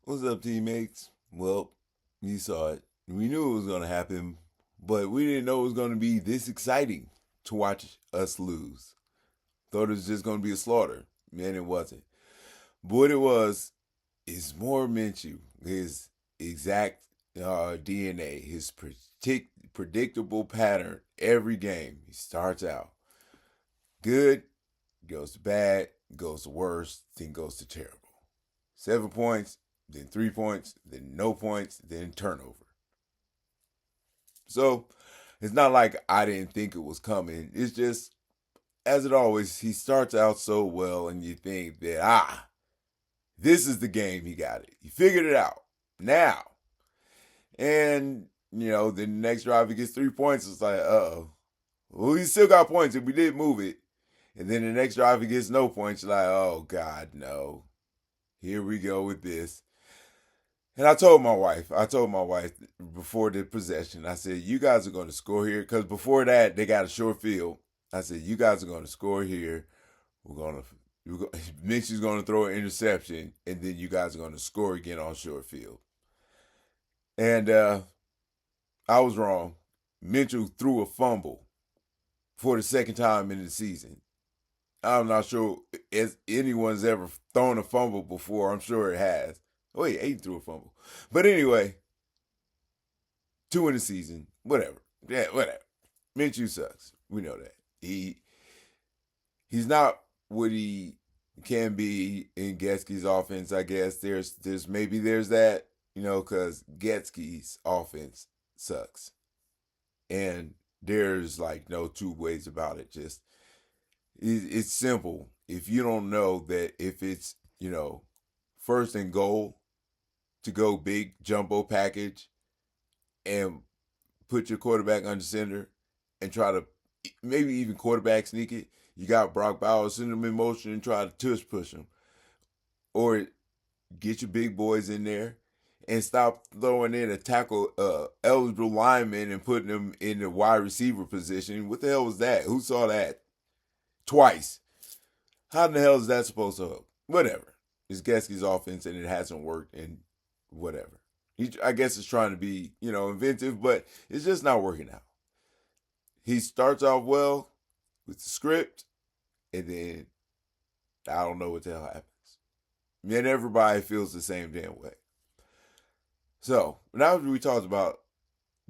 What's up, teammates? Well, you saw it. We knew it was going to happen, but we didn't know it was going to be this exciting to watch us lose. Thought it was just going to be a slaughter. Man, it wasn't. But what it was is more Minshew. His exact DNA, his predictable pattern every game. He starts out good, goes to bad, goes to worse, then goes to terrible. 7 points, then 3 points, then no points, then turnover. So it's not like I didn't think it was coming. It's just, as it always, he starts out so well, and you think that, this is the game. He got it. He figured it out. Now. And, then the next drive he gets 3 points. It's like, uh-oh. Well, he still got points if we did move it. And then the next drive he gets no points. You're like, oh, God, no. Here we go with this. And I told my wife before the possession, I said, you guys are going to score here. Because before that, they got a short field. I said, you guys are going to score here. Minshew's going to throw an interception. And then you guys are going to score again on short field. And I was wrong. Minshew threw a fumble for the second time in the season. I'm not sure if anyone's ever thrown a fumble before. I'm sure it has. Oh, yeah, Aiden threw a fumble. But anyway, two in the season. Whatever. Yeah, whatever. Minshew sucks. We know that. He's not what he can be in Getsy's offense, I guess. There's that, because Getsy's offense sucks. And there's like no two ways about it. Just it's simple. If you don't know that if it's, first and goal to go big jumbo package and put your quarterback under center and try to maybe even quarterback sneak it, you got Brock Bowers, send him in motion and try to tush push him. Or get your big boys in there and stop throwing in a tackle eligible lineman and putting them in the wide receiver position. What the hell was that? Who saw that? Twice. How in the hell is that supposed to help? Whatever. It's Getsky's offense and it hasn't worked and whatever. I guess it's trying to be, inventive, but it's just not working out. He starts off well with the script and then I don't know what the hell happens. And everybody feels the same damn way. So, now we talked about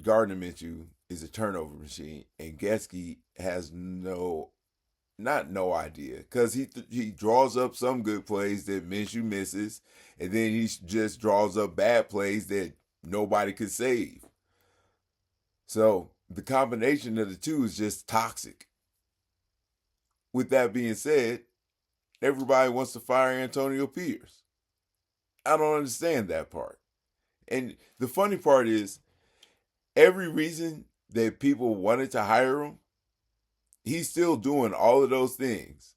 Gardner Minshew is a turnover machine, and Getsy has not no idea, because he draws up some good plays that Minshew misses, and then he just draws up bad plays that nobody could save. So, the combination of the two is just toxic. With that being said, everybody wants to fire Antonio Pierce. I don't understand that part. And the funny part is, every reason that people wanted to hire him, he's still doing all of those things.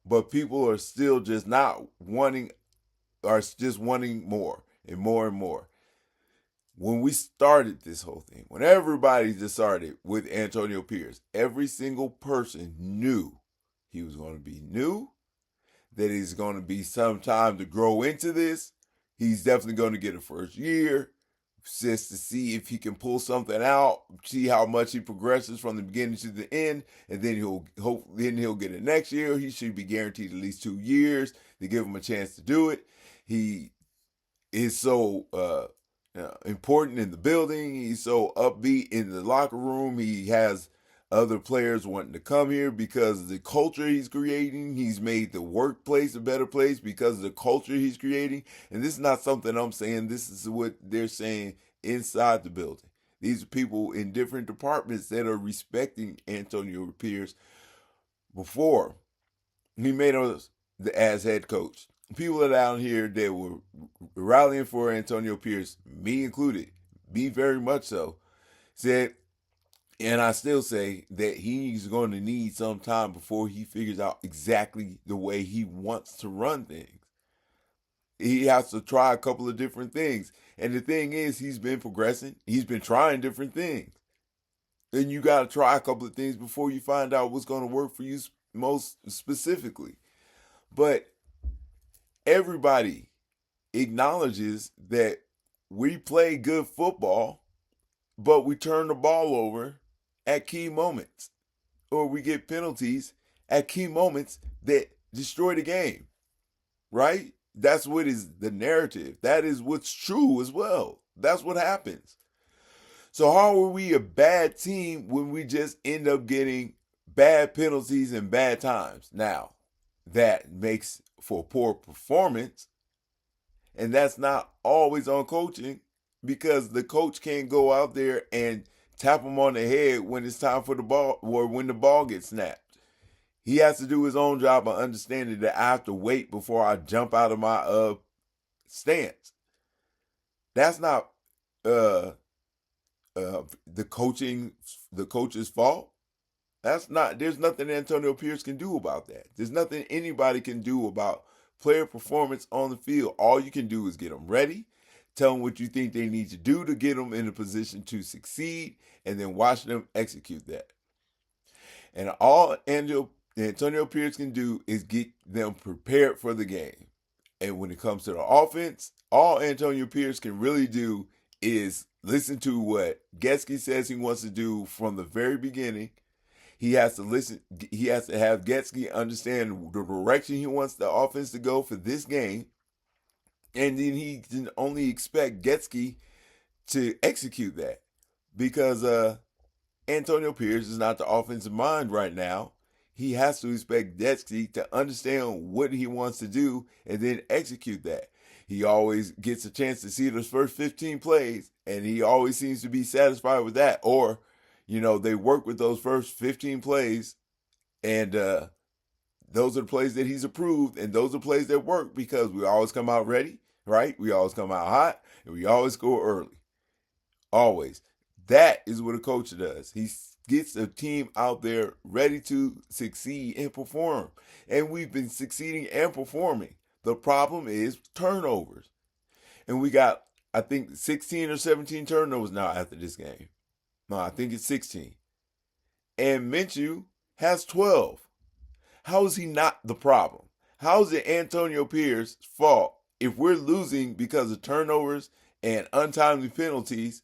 But people are still just not wanting, are just wanting more and more and more. When we started this whole thing, when everybody just started with Antonio Pierce, every single person knew he was going to be new, that he's going to be some time to grow into this. He's definitely going to get a first year just to see if he can pull something out, see how much he progresses from the beginning to the end, and then he'll get it next year. He should be guaranteed at least 2 years to give him a chance to do it. He is so important in the building. He's so upbeat in the locker room. He has other players wanting to come here because of the culture he's creating. He's made the workplace a better place because of the culture he's creating. And this is not something I'm saying. This is what they're saying inside the building. These are people in different departments that are respecting Antonio Pierce before he made us as head coach. People down here that were rallying for Antonio Pierce, me included, me very much so, said, and I still say that he's going to need some time before he figures out exactly the way he wants to run things. He has to try a couple of different things. And the thing is, he's been progressing. He's been trying different things. And you got to try a couple of things before you find out what's going to work for you most specifically. But everybody acknowledges that we play good football, but we turn the ball over at key moments, or we get penalties at key moments that destroy the game, right? That's what is the narrative. That is what's true as well. That's what happens. So how are we a bad team when we just end up getting bad penalties and bad times? Now, that makes for poor performance, and that's not always on coaching because the coach can't go out there and tap him on the head when it's time for the ball or when the ball gets snapped. He has to do his own job of understanding that I have to wait before I jump out of my stance. That's not uh, the coach's fault. That's not. There's nothing Antonio Pierce can do about that. There's nothing anybody can do about player performance on the field. All you can do is get them ready, tell them what you think they need to do to get them in a position to succeed, and then watch them execute that. And all Antonio Pierce can do is get them prepared for the game. And when it comes to the offense, all Antonio Pierce can really do is listen to what Getsy says he wants to do from the very beginning. He has to listen. He has to have Getsy understand the direction he wants the offense to go for this game, and then he can only expect Getsy to execute that because Antonio Pierce is not the offensive mind right now. He has to expect Getsy to understand what he wants to do and then execute that. He always gets a chance to see those first 15 plays, and he always seems to be satisfied with that. Or, they work with those first 15 plays, and those are the plays that he's approved, and those are plays that work because we always come out ready, right? We always come out hot, and we always score early. Always. That is what a coach does. He gets a team out there ready to succeed and perform. And we've been succeeding and performing. The problem is turnovers. And we got, I think, 16 or 17 turnovers now after this game. No, I think it's 16. And Minshew has 12. How is he not the problem? How is it Antonio Pierce's fault if we're losing because of turnovers and untimely penalties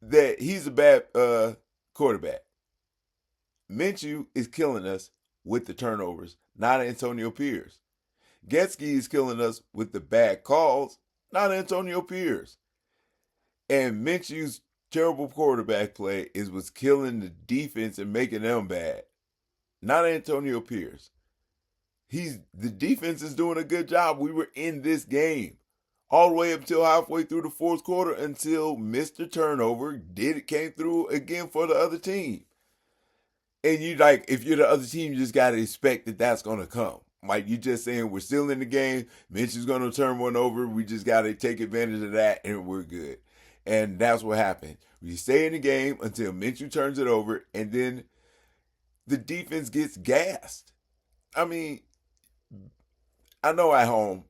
that he's a bad quarterback? Minshew is killing us with the turnovers, not Antonio Pierce. Getsy is killing us with the bad calls, not Antonio Pierce. And Minshew's terrible quarterback play is what's killing the defense and making them bad, not Antonio Pierce. The defense is doing a good job. We were in this game all the way up until halfway through the fourth quarter until Mr. Turnover came through again for the other team. And if you're the other team, you just got to expect that that's going to come. Like you just saying, we're still in the game. Minshew's going to turn one over. We just got to take advantage of that and we're good. And that's what happened. We stay in the game until Minshew turns it over and then the defense gets gassed. I mean, I know at home,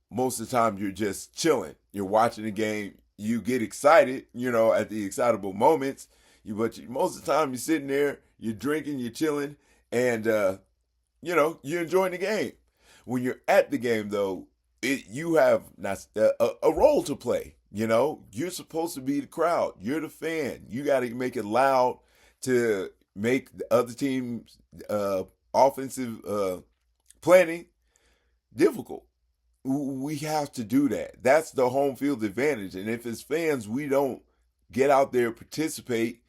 most of the time you're just chilling. You're watching the game. You get excited, at the excitable moments. But most of the time you're sitting there, you're drinking, you're chilling, and, you're enjoying the game. When you're at the game, though, you have a role to play. You're supposed to be the crowd. You're the fan. You got to make it loud to make the other team's offensive planning difficult. We have to do that. That's the home field advantage. And if as fans we don't get out there and participate,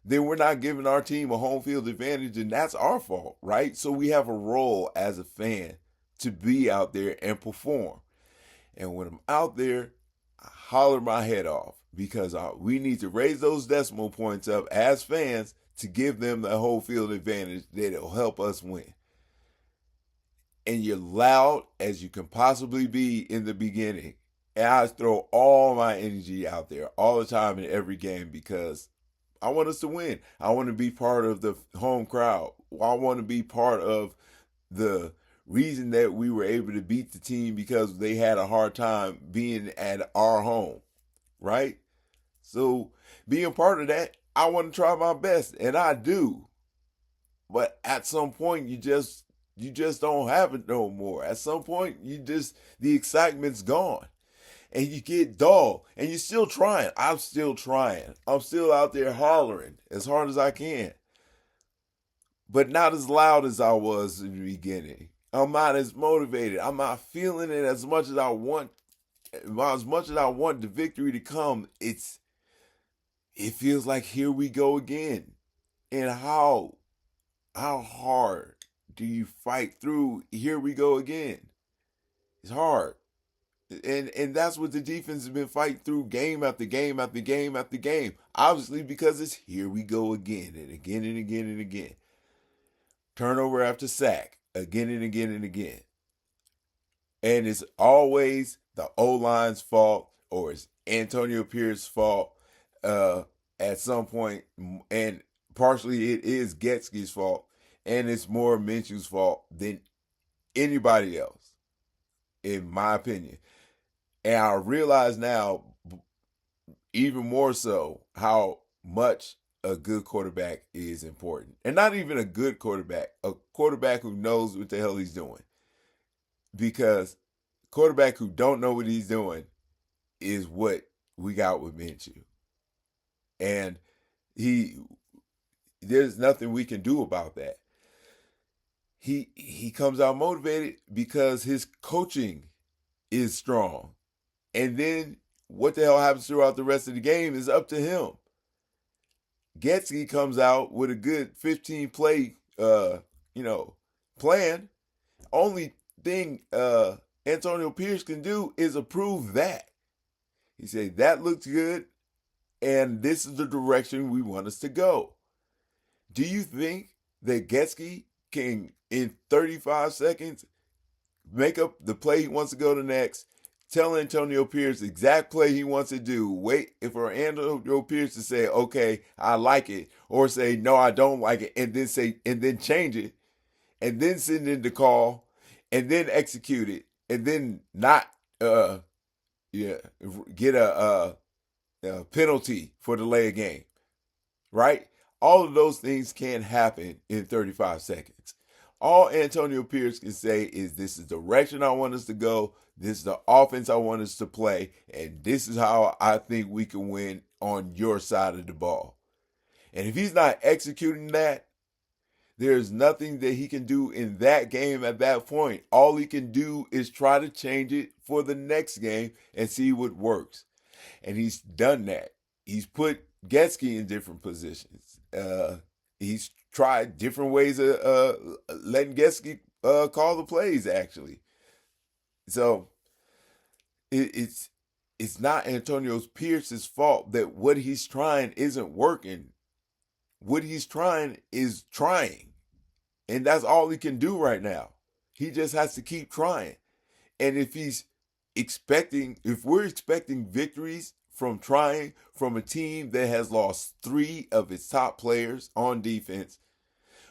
then we're not giving our team a home field advantage, and that's our fault, right? So we have a role as a fan to be out there and perform. And when I'm out there, I holler my head off because we need to raise those decimal points up as fans to give them the whole field advantage that'll help us win. And you're loud as you can possibly be in the beginning. And I throw all my energy out there all the time in every game because I want us to win. I want to be part of the home crowd. I want to be part of the reason that we were able to beat the team because they had a hard time being at our home, right? So being part of that, I want to try my best, and I do. But at some point, you just You just don't have it no more. At some point, the excitement's gone. And you get dull. And you're still trying. I'm still trying. I'm still out there hollering as hard as I can. But not as loud as I was in the beginning. I'm not as motivated. I'm not feeling it as much as I want. As much as I want the victory to come, it feels like here we go again. And how hard do you fight through here we go again? It's hard. And that's what the defense has been fighting through game after game after game after game. Obviously, because it's here we go again and again and again and again. Turnover after sack, again and again and again. And it's always the O-line's fault or it's Antonio Pierce's fault at some point. And partially it is Getsy's fault. And it's more Minshew's fault than anybody else, in my opinion. And I realize now, even more so, how much a good quarterback is important. And not even a good quarterback, a quarterback who knows what the hell he's doing. Because quarterback who don't know what he's doing is what we got with Minshew. And there's nothing we can do about that. He comes out motivated because his coaching is strong. And then what the hell happens throughout the rest of the game is up to him. Getsy comes out with a good 15 play plan. Only thing Antonio Pierce can do is approve that. He said that looks good and this is the direction we want us to go. Do you think that Getsy can in 35 seconds make up the play he wants to go to next, tell Antonio Pierce the exact play he wants to do, wait for Antonio Pierce to say, okay, I like it, or say, no, I don't like it, and then change it, and then send in the call, and then execute it, and then not get a penalty for delay of game, right? All of those things can't happen in 35 seconds. All Antonio Pierce can say is this is the direction I want us to go. This is the offense I want us to play. And this is how I think we can win on your side of the ball. And if he's not executing that, there's nothing that he can do in that game at that point. All he can do is try to change it for the next game and see what works. And he's done that. He's put Getsy in different positions. He's tried different ways of letting Getsy call the plays, actually. So it's not Antonio Pierce's fault that what he's trying isn't working. What he's trying is trying. And that's all he can do right now. He just has to keep trying. And if we're expecting victories from trying from a team that has lost 3 of its top players on defense,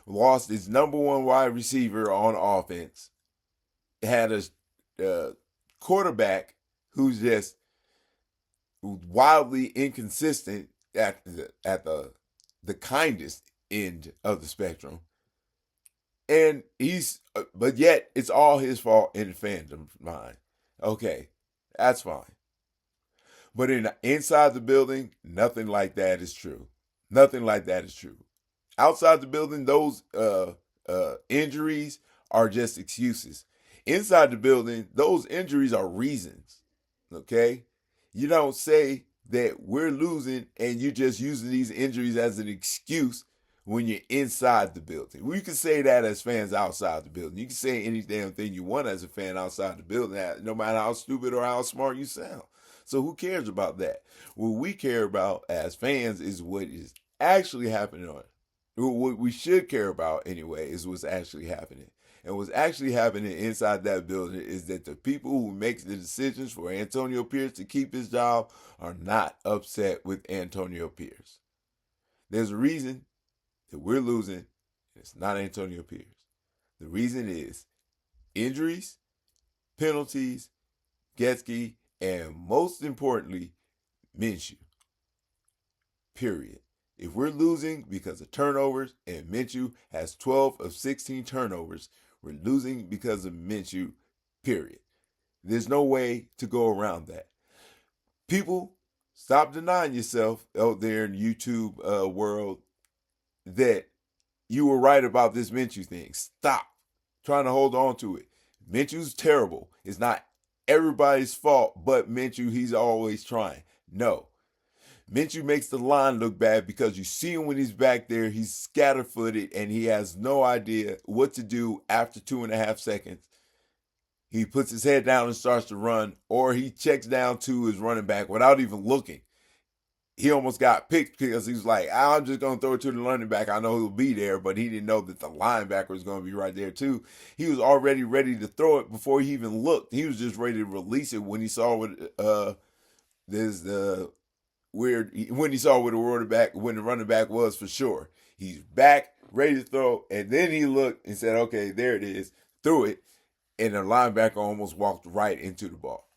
lost its number 1 wide receiver on offense, had a quarterback who's just wildly inconsistent at the kindest end of the spectrum. And but yet it's all his fault in the fandom's mind. Okay, that's fine. But inside the building, nothing like that is true. Nothing like that is true. Outside the building, those injuries are just excuses. Inside the building, those injuries are reasons. Okay? You don't say that we're losing and you're just using these injuries as an excuse when you're inside the building. We can say that as fans outside the building. You can say any damn thing you want as a fan outside the building, no matter how stupid or how smart you sound. So who cares about that? What we care about as fans is what is actually happening what we should care about anyway is what's actually happening. And what's actually happening inside that building is that the people who make the decisions for Antonio Pierce to keep his job are not upset with Antonio Pierce. There's a reason that we're losing. It's not Antonio Pierce. The reason is injuries, penalties, Getsy, and most importantly, Minshew. Period. If we're losing because of turnovers and Minshew has 12 of 16 turnovers, We're losing because of Minshew, period. There's no way to go around that. People, stop denying yourself out there in YouTube world that you were right about this Minshew thing. Stop trying to hold on to it. Minshew's terrible. It's not everybody's fault but Minshew. He's always trying. No. Minshew makes the line look bad because you see him when he's back there. He's scatter-footed and he has no idea what to do after 2.5 seconds. He puts his head down and starts to run, or he checks down to his running back without even looking. He almost got picked because he was like, I'm just going to throw it to the running back. I know he'll be there, but he didn't know that the linebacker was going to be right there too. He was already ready to throw it before he even looked. He was just ready to release it when he saw what there's the weird when he saw what the running back was for sure. He's back, ready to throw, and then he looked and said, okay, there it is, threw it, and the linebacker almost walked right into the ball,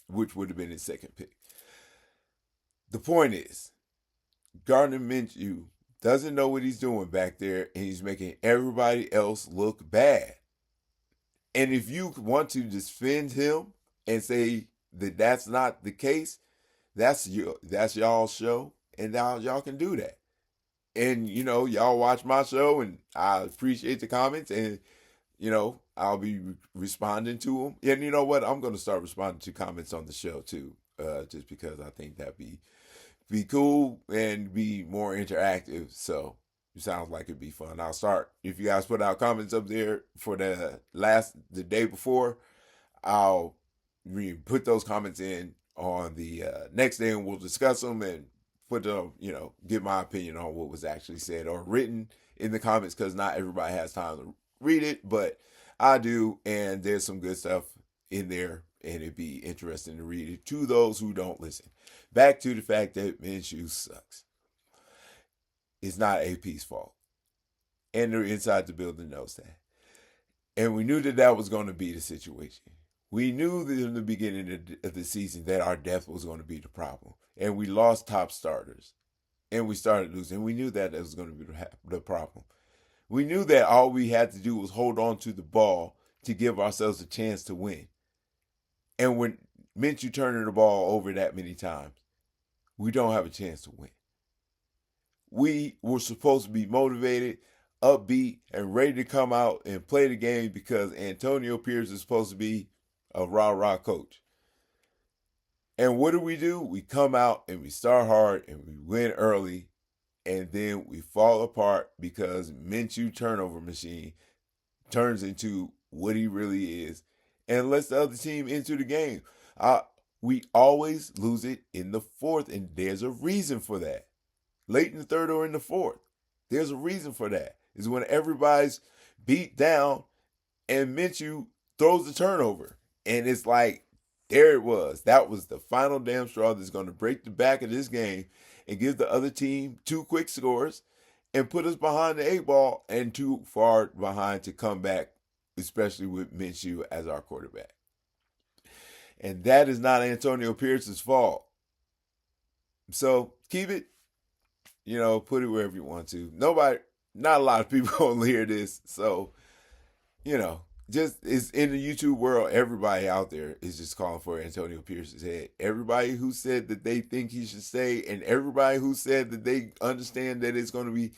which would have been his second pick. The point is, Gardner Minshew doesn't know what he's doing back there, and he's making everybody else look bad. And if you want to defend him and say that that's not the case, that's y'all's show, and now y'all can do that. And y'all watch my show, and I appreciate the comments, and I'll be responding to them. And you know what? I'm going to start responding to comments on the show too, just because I think that'd be cool and be more interactive. So it sounds like it'd be fun. I'll start, if you guys put out comments up there for the day before, I'll put those comments in on the next day, and we'll discuss them and put them, give my opinion on what was actually said or written in the comments, because not everybody has time to read it, but I do, and there's some good stuff in there, and it'd be interesting to read it to those who don't listen. Back to the fact that Minshew sucks. It's not AP's fault, and they're inside the building knows that, and we knew that was going to be the situation. We knew that in the beginning of the season that our depth was going to be the problem, and we lost top starters, and we started losing. We knew that was going to be the problem. We knew that all we had to do was hold on to the ball to give ourselves a chance to win. And when Minshew turning the ball over that many times, we don't have a chance to win. We were supposed to be motivated, upbeat, and ready to come out and play the game because Antonio Pierce is supposed to be a rah-rah coach. And what do? We come out and we start hard and we win early, and then we fall apart because Minshew turnover machine turns into what he really is and lets the other team into the game. We always lose it in the fourth, and there's a reason for that. Late in the third or in the fourth, there's a reason for that. It's when everybody's beat down and Minshew throws the turnover. And it's like, there it was. That was the final damn straw that's going to break the back of this game and give the other team 2 quick scores and put us behind the 8 ball and too far behind to come back, especially with Minshew as our quarterback. And that is not Antonio Pierce's fault. So keep it, put it wherever you want to. Not a lot of people gonna hear this. So, just it's in the YouTube world, everybody out there is just calling for Antonio Pierce's head. Everybody who said that they think he should stay, and everybody who said that they understand that it's going to be,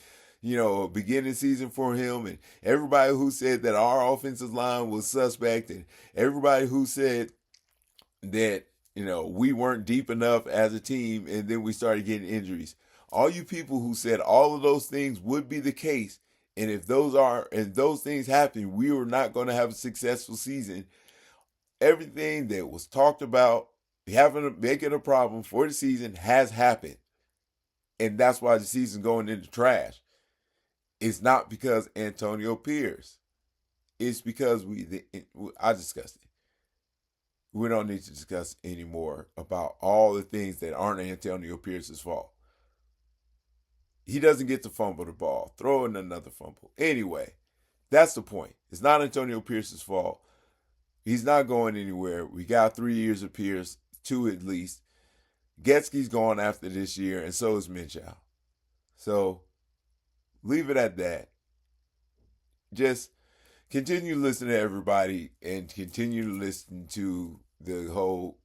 a beginning season for him, and everybody who said that our offensive line was suspect, and everybody who said that, we weren't deep enough as a team, and then we started getting injuries. All you people who said all of those things would be the case, and if those things happen, we were not going to have a successful season. Everything that was talked about making a problem for the season has happened, and that's why the season's going into trash. It's not because Antonio Pierce. It's because I discussed it. We don't need to discuss anymore about all the things that aren't Antonio Pierce's fault. He doesn't get to fumble the ball. Throw in another fumble. Anyway, that's the point. It's not Antonio Pierce's fault. He's not going anywhere. We got 3 years of Pierce, 2 at least. Getsy's gone after this year, and so is Minshew. So leave it at that. Just continue to listen to everybody and continue to listen to the whole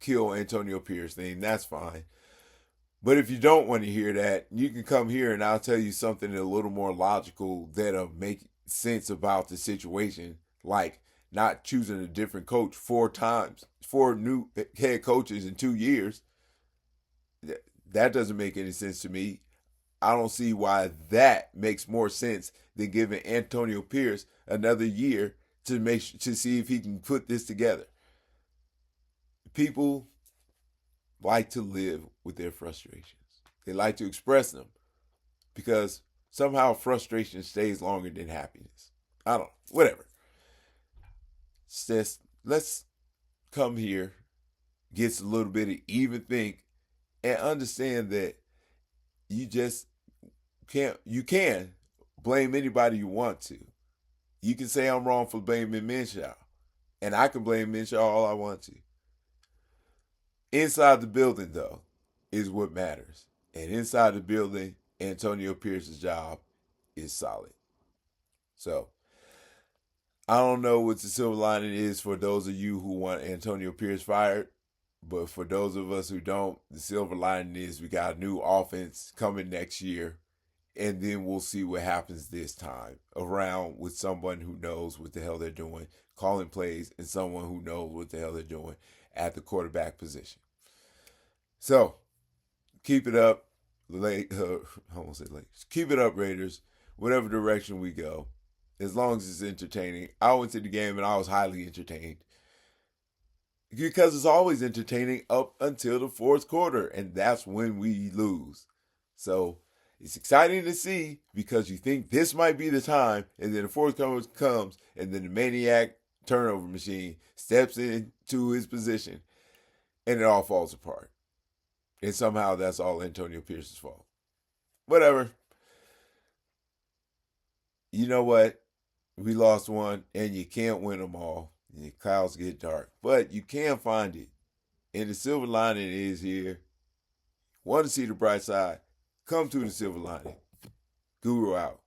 kill Antonio Pierce thing. That's fine. But if you don't want to hear that, you can come here and I'll tell you something a little more logical that'll make sense about the situation. Like not choosing a different coach 4 times, 4 new head coaches in 2 years. That doesn't make any sense to me. I don't see why that makes more sense than giving Antonio Pierce another year to see if he can put this together. People like to live with their frustrations. They like to express them because somehow frustration stays longer than happiness. I don't know. Whatever. It's just, let's come here, get a little bit of even think, and understand that you just you can blame anybody you want to. You can say I'm wrong for blaming Minshew, and I can blame Minshew all I want to. Inside the building, though, is what matters. And inside the building, Antonio Pierce's job is solid. So, I don't know what the silver lining is for those of you who want Antonio Pierce fired. But for those of us who don't, the silver lining is we got a new offense coming next year. And then we'll see what happens this time around with someone who knows what the hell they're doing, calling plays, and someone who knows what the hell they're doing at the quarterback position. So, keep it up, I won't say late. Keep it up, Raiders. Whatever direction we go, as long as it's entertaining. I went to the game and I was highly entertained because it's always entertaining up until the fourth quarter, and that's when we lose. So it's exciting to see because you think this might be the time, and then the fourth quarter comes, and then the maniac turnover machine steps into his position, and it all falls apart. And somehow that's all Antonio Pierce's fault. Whatever. You know what? We lost one, and you can't win them all. The clouds get dark, but you can find it. And the silver lining is here. Want to see the bright side? Come to the silver lining. Guru out.